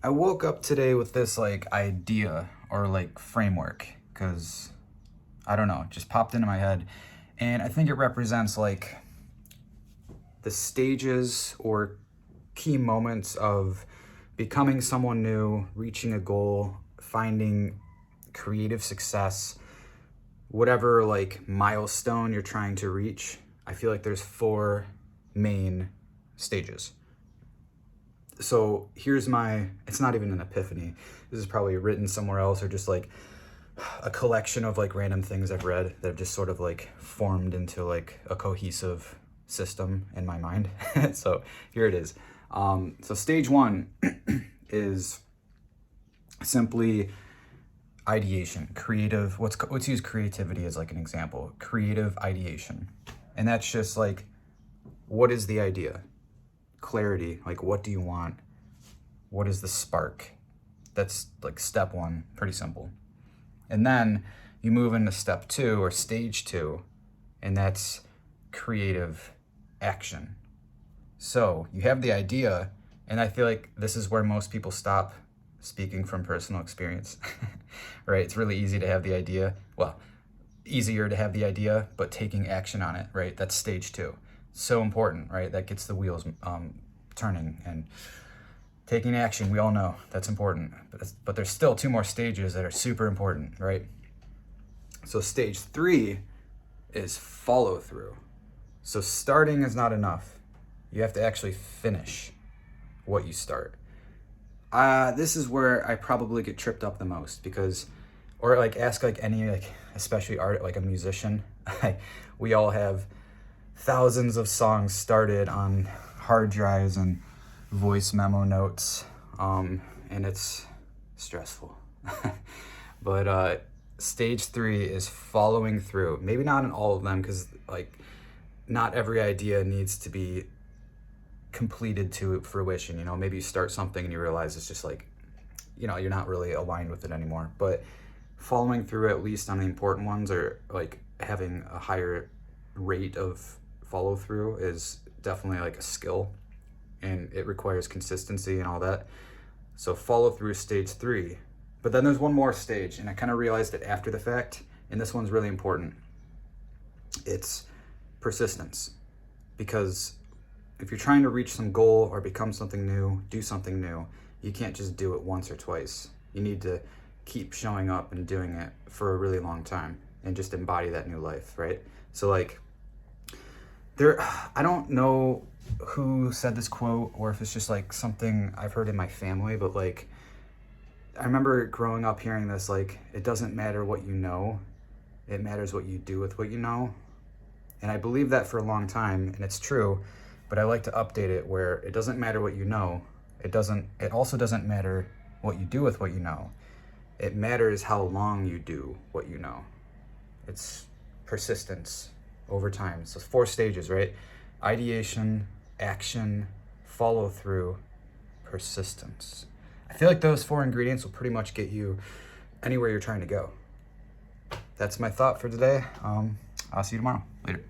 I woke up today with this like idea or like framework because I don't know, it just popped into my head. And I think it represents like the stages or key moments of becoming someone new, reaching a goal, finding creative success, whatever like milestone you're trying to reach. I feel like there's four main stages. So here's it's not even an epiphany. This is probably written somewhere else or just like a collection of like random things I've read that have just sort of like formed into like a cohesive system in my mind. So here it is. So stage one is simply ideation, creative. Let's use creativity as like an example. Creative ideation. And that's just like, what is the idea? Clarity, like what do you want? What is the spark? That's like step one, pretty simple. And then you move into step two or stage two, and that's creative action. So you have the idea, and I feel like this is where most people stop, speaking from personal experience, right? It's really easy to have the idea. Well, easier to have the idea, but taking action on it, right? That's stage two. So important, right? That gets the wheels turning, and taking action, we all know that's important, but there's still two more stages that are super important, right? So stage three is follow through. So starting is not enough. You have to actually finish what you start. This is where I probably get tripped up the most because, or like ask like any, like especially art, like a musician, we all have thousands of songs started on hard drives and voice memo notes, and it's stressful. But stage three is following through. Maybe not in all of them, because like not every idea needs to be completed to fruition. You know, maybe you start something and you realize it's just like, you know, you're not really aligned with it anymore. But following through at least on the important ones, or like having a higher rate of follow through, is definitely like a skill, and it requires consistency and all that. So follow through is stage three. But then there's one more stage, and I kind of realized it after the fact, and this one's really important. It's persistence. Because if you're trying to reach some goal or become something new, do something new, you can't just do it once or twice. You need to keep showing up and doing it for a really long time and just embody that new life, right? So like, I don't know who said this quote, or if it's just like something I've heard in my family, but like, I remember growing up hearing this, like, it doesn't matter what you know, it matters what you do with what you know. And I believed that for a long time, and it's true, but I like to update it where it doesn't matter what you know, it also doesn't matter what you do with what you know. It matters how long you do what you know. It's persistence over time. So it's four stages, right? Ideation, action, follow through, persistence. I feel like those four ingredients will pretty much get you anywhere you're trying to go. That's my thought for today. I'll see you tomorrow. Later.